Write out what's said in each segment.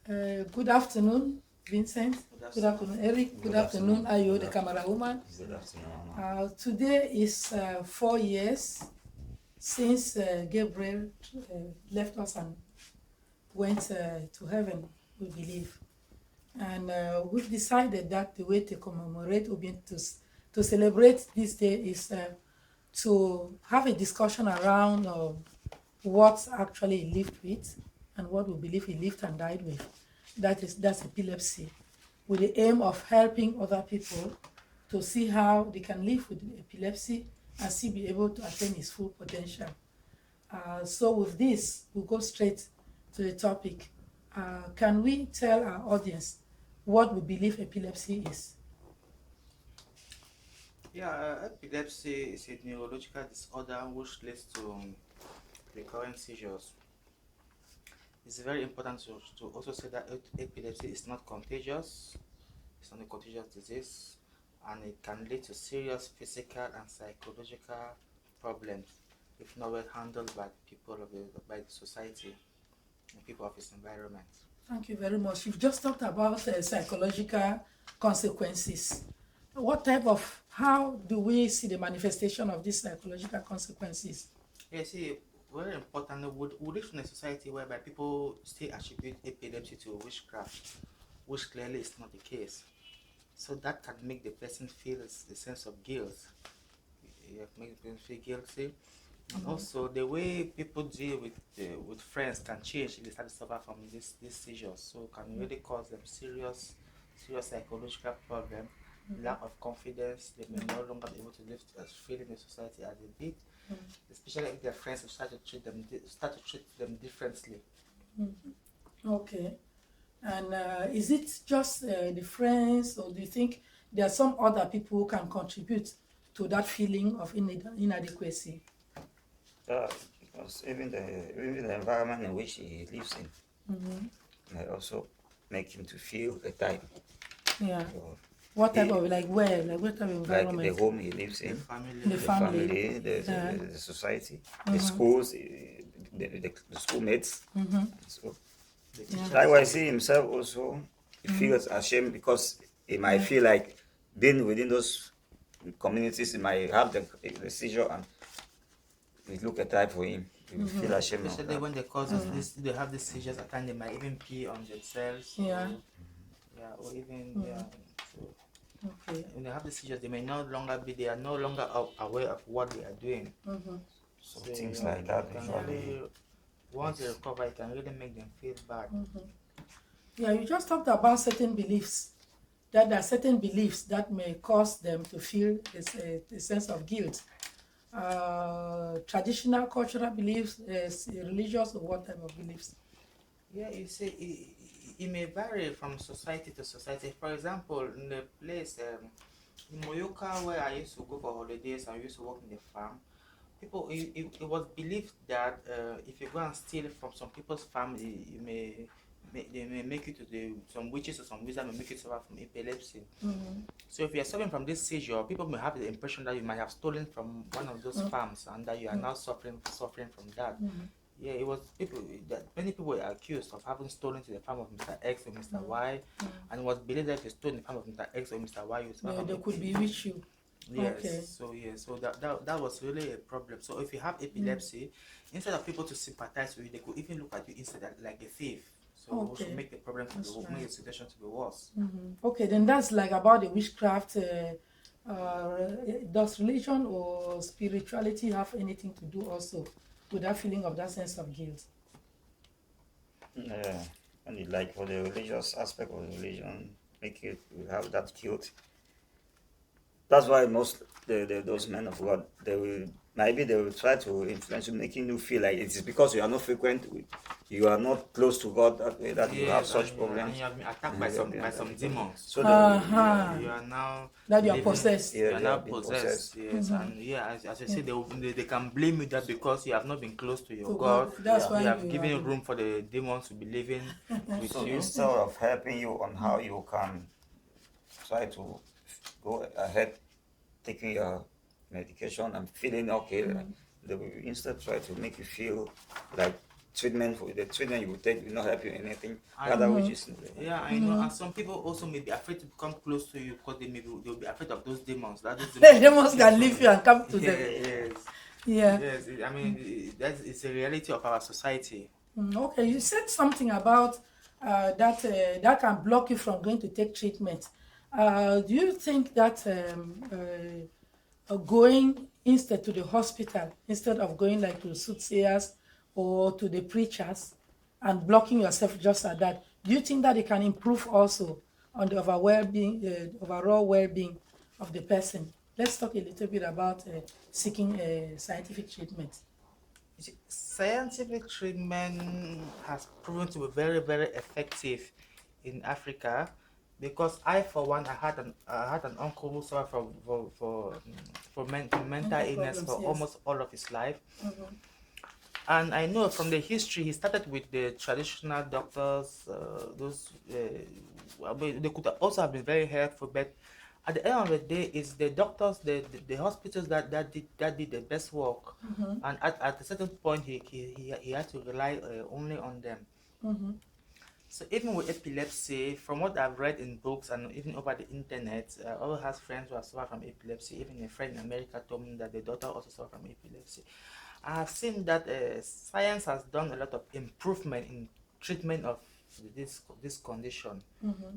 Good afternoon, Vincent. Good afternoon, Eric. Good afternoon, Ayo, the camera woman. Good afternoon. Today is 4 years since Gabriel left us and went to heaven, we believe. And we've decided that the way to commemorate, to celebrate this day is to have a discussion around what actually he lived with and what we believe he lived and died with. That's epilepsy, with the aim of helping other people to see how they can live with epilepsy and still be able to attain his full potential. So with this, we'll go straight to the topic. Can we tell our audience what we believe epilepsy is? Epilepsy is a neurological disorder which leads to recurrent seizures. It's very important to also say that epilepsy is not contagious. It's not a contagious disease, and it can lead to serious physical and psychological problems if not well handled by by the society and people of its environment. Thank you very much. You've just talked about psychological consequences. How do we see the manifestation of these psychological consequences? Very important. We live in a society whereby people still attribute epilepsy to witchcraft, which clearly is not the case. So that can make the person feel a sense of guilt. Make the person feel guilty. And also the way people deal with friends can change if they start to suffer from these seizures. So it can really cause them serious psychological problem, lack of confidence. They may no longer be able to live as freely in society as they did, especially if their friends start to treat them differently. Okay. And is it just the friends, or do you think there are some other people who can contribute to that feeling of inadequacy? Because even the environment in which he lives in may also make him to feel a type. Yeah. So what type of, like where? Like what type of environment? Like the home he lives in, the family, the society, the schools, the schoolmates. So likewise, he himself also he feels ashamed because he might feel like being within those communities, he might have the seizure and it look a type for him. You feel ashamed. Especially when they cause this, they have these seizures. At times they might even pee on themselves. Or even So okay. When they have the seizures, they are no longer aware of what they are doing. So things like that. Once they recover, it can really make them feel bad. Yeah, you just talked about certain beliefs. That there are certain beliefs that may cause them to feel a sense of guilt. Traditional, cultural beliefs, religious, or what type of beliefs? Yeah, you see, it may vary from society to society. For example, in the place in Moyoka, where I used to go for holidays, I used to work in the farm. It was believed that if you go and steal from some people's family, they may make you some witches or some wizards may make you suffer from epilepsy. So if you are suffering from this seizure, people may have the impression that you might have stolen from one of those farms and that you are now suffering from that. Yeah, it was many people were accused of having stolen to the farm of Mr. X or Mr. Y, and it was believed that if you stole in the farm of Mr. X or Mr. Y, they could bewitch you. Yes. Okay. So that was really a problem. So if you have epilepsy, instead of people to sympathize with you, they could even look at you instead like a thief. So which would make the problem make the situation to be worse. Okay, then that's like about the witchcraft. Does religion or spirituality have anything to do also with that feeling of that sense of guilt? Yeah, and like for the religious aspect of religion, make it have that guilt. That's why most those men of God, they will try to influence you, making you feel like it is because you are not frequent, you are not close to God that way that you have such problems. And you have been attacked by some demons. So you are now that you are possessed. You are now possessed. Yes, and as I say, they can blame you that because you have not been close to your God. That's why you have given room for the demons to be living with so you. instead of helping you on how you can try to go ahead taking your medication and feeling okay, they will instead try to make you feel like treatment for the treatment you will take will not help you in anything. I Rather, know. which is Yeah, I know. And some people also may be afraid to come close to you because they'll be afraid of those demons. That those The demons demons can leave you and come to them. Yes. Yeah. Yes. I mean, that is a reality of our society. Okay, you said something about that can block you from going to take treatment. Do you think that going instead to the hospital, instead of going like to soothsayers or to the preachers and blocking yourself just at that, do you think that it can improve also on the overall well-being of the person? Let's talk a little bit about seeking scientific treatment. Scientific treatment has proven to be very, very effective in Africa because for one, I had an uncle who suffered from mental illness problems, for yes. almost all of his life. And I know from the history, he started with the traditional doctors. They could also have been very helpful, but at the end of the day, it's the doctors, the hospitals that did the best work. And at a certain point, he had to rely only on them. So even with epilepsy, from what I've read in books and even over the internet, I also have friends who have suffered from epilepsy. Even a friend in America told me that the daughter also suffered from epilepsy. I have seen that science has done a lot of improvement in treatment of this condition.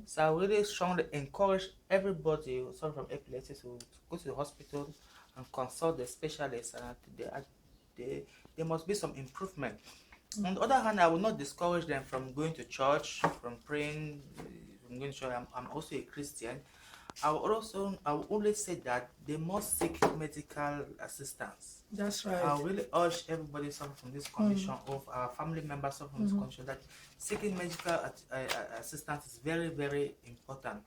So I really strongly encourage everybody who suffers from epilepsy to go to the hospital and consult the specialist, and there must be some improvement. On the other hand, I will not discourage them from going to church, from praying, from going to church. I'm also a Christian. I will always say that they must seek medical assistance. That's right. I really urge everybody suffering from this condition, of our family members suffering from this condition, that seeking medical assistance is very, very important.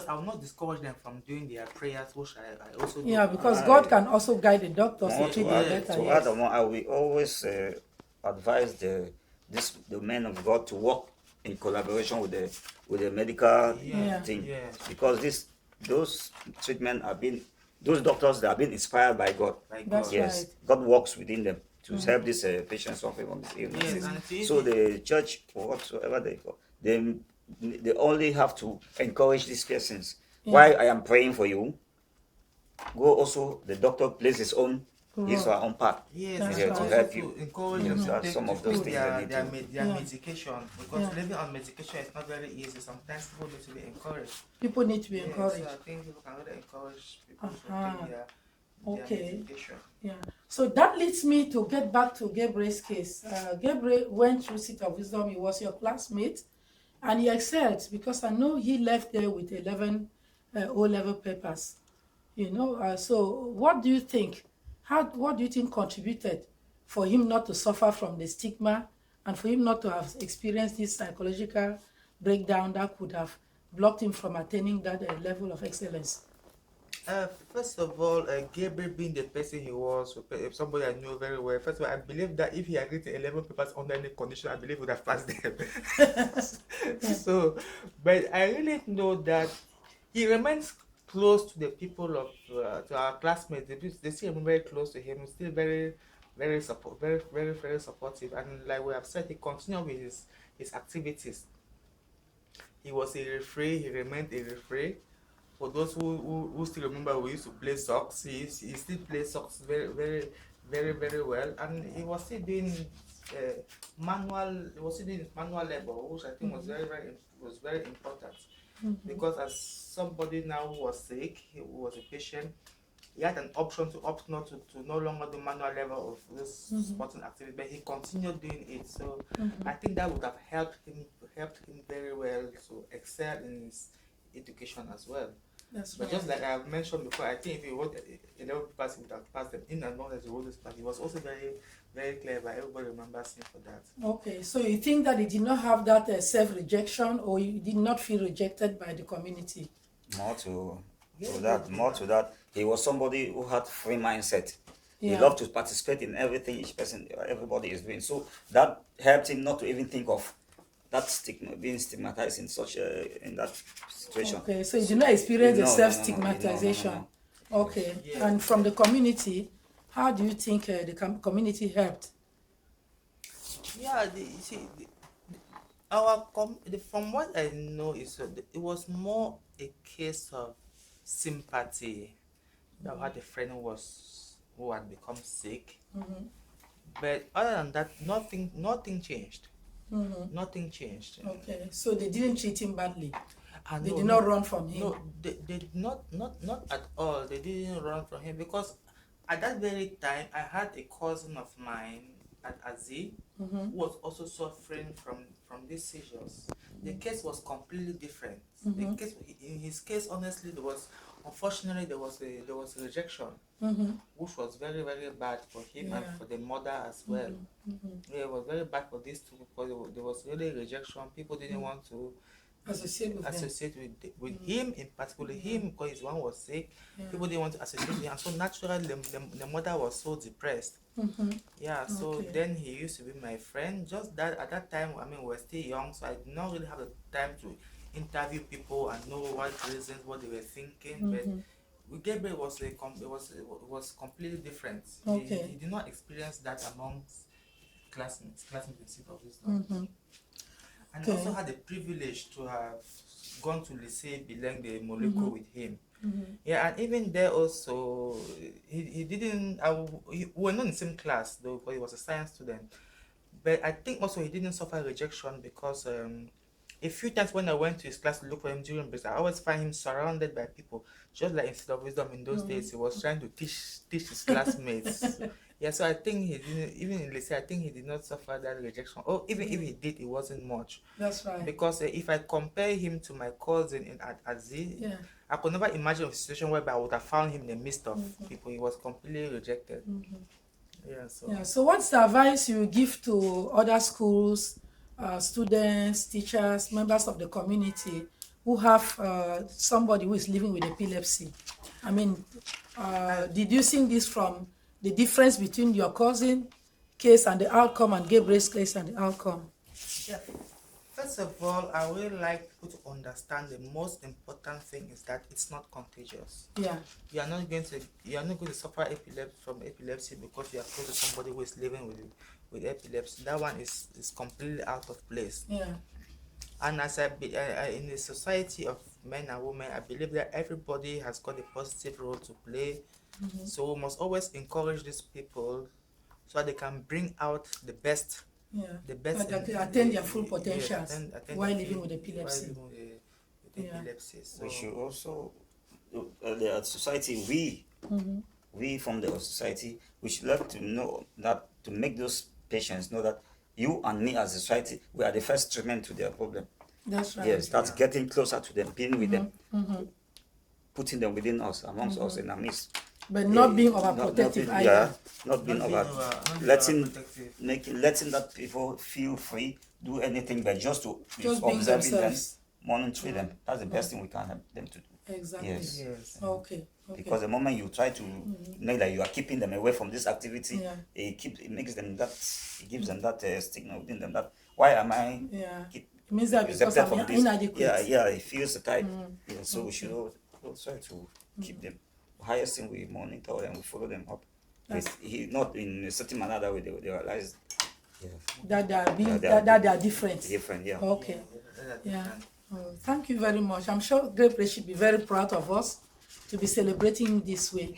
I will not discourage them from doing their prayers, which I also do. Yeah, because God can also guide the doctors to treat them better. To add on, I will always advise the men of God to work in collaboration with the medical team, because those treatment those doctors, they have been inspired by God. That's yes, right. God works within them to help these patients suffering from these illnesses. So the church or whatsoever they only have to encourage these persons. While I am praying for you, go also, the doctor plays his own part. Yes, to also help to you. encourage them to take some of those things their, they need their, to. their medication, because living on medication is not very easy. Sometimes people need to be encouraged. People need to be So encouraged. I think people can really encourage people to take their medication. Yeah. So that leads me to get back to Gabriel's case. Gabriel went through Seat of Wisdom. He was your classmate, and he excelled because I know he left there with 11 O-level papers. So what do you think? What do you think contributed for him not to suffer from the stigma and for him not to have experienced this psychological breakdown that could have blocked him from attaining that level of excellence? First of all, Gabriel being the person he was, somebody I knew very well. First of all, I believe that if he had written 11 papers under any condition, I believe he would have passed them. So, but I really know that he remains close to the people of to our classmates. They still remain very close to him. He's still very, very very supportive. And like we have said, he continued with his activities. He was a referee. He remained a referee. For those who still remember, we used to play socks. He still plays socks very well, and he was still doing manual. He was still doing manual labor, which I think was very important. Because as somebody now who was sick, who was a patient, he had an option to opt not to no longer do manual labor of this sporting activity, but he continued doing it. So I think that would have helped him very well to excel in his education as well. But just like I have mentioned before, I think if he wrote 11 papers, he would have passed them in as long as he wrote this part. He was also very, very clever. Everybody remembers him for that. Okay, so you think that he did not have that self-rejection, or he did not feel rejected by the community? More to that, he was somebody who had free mindset. Yeah. He loved to participate in everything everybody is doing. So that helped him not to even think of that being stigmatized in that situation. Okay, so you did not experience the self-stigmatization. No. Okay, and from the community, how do you think the community helped? Yeah, our from what I know is it was more a case of sympathy. That had a friend who had become sick, but other than that, nothing changed. Nothing changed. Okay, so they didn't treat him badly. They No, did not run from him. no, they did not at all. They didn't run from him because at that very time I had a cousin of mine at Azi who was also suffering from these seizures. The case was completely different. The case in his case, honestly, unfortunately there was a rejection, which was very bad for him and for the mother as well. Yeah, it was very bad for these two because there was really rejection. People didn't want to Associate with him in particular, him because his one was sick. People didn't want to associate with him, and so naturally the mother was so depressed. Yeah, so then he used to be my friend. Just that at that time, I mean, we were still young, so I did not really have the time to interview people and know what reasons, what they were thinking. But with Gabriel, it was completely different. He did not experience that amongst classmates in Super Wisdom. And also had the privilege to have gone to Lycée Bilingue de Moleko with him. Yeah, and even there also, he didn't, we were not in the same class though, because he was a science student. But I think also he didn't suffer rejection because a few times when I went to his class to look for him during breaks, I always find him surrounded by people. Just like instead of wisdom in those days, he was trying to teach his classmates. Yeah, so I think he didn't, even in Lycée, I think he did not suffer that rejection. Or even if he did, it wasn't much. That's right. Because if I compare him to my cousin at Z, I could never imagine a situation whereby I would have found him in the midst of people. He was completely rejected. So what's the advice you give to other schools, students, teachers, members of the community who have somebody who is living with epilepsy? I mean, deducing this from the difference between your cousin case and the outcome and Gabriel's case and the outcome. Yeah. First of all, I would like people to understand the most important thing is that it's not contagious. Yeah. You are not going to suffer from epilepsy because you are close to somebody who is living with epilepsy. That one is completely out of place. Yeah. And as in the society of men and women, I believe that everybody has got a positive role to play. So we must always encourage these people so that they can bring out the best. Yeah. The best attain their full potentials while living with epilepsy. So we should also, the society, we from the society, we should let to know that, to make those patients know that you and me as a society, we are the first treatment to their problem. That's right. Yes, that's getting closer to them, being with them, putting them within us, amongst us, in our midst. But not being overprotective either. Yeah, not being letting that people feel free, do anything, but just observing them, monitoring them. That's the best thing we can help them to do. Exactly. Yes. Okay. Because the moment you try to make that you are keeping them away from this activity, it gives them that stigma within them, that why am I it means that because I'm inadequate. Yeah, it feels the type. So we should all try to keep them. Highest thing, we monitor and we follow them up. Not in a certain manner that way they realize that they are different. Different, yeah. Okay. Yeah. Oh, thank you very much. I'm sure Gabriel should be very proud of us to be celebrating this way.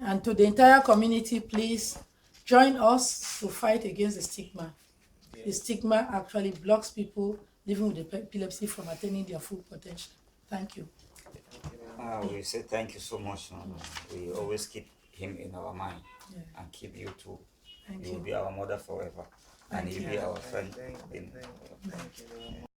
And to the entire community, please join us to fight against the stigma. The stigma actually blocks people living with epilepsy from attaining their full potential. Thank you. We say thank you so much. We always keep him in our mind and keep you too. You will be our mother forever, and you'll be our friend. Thank you.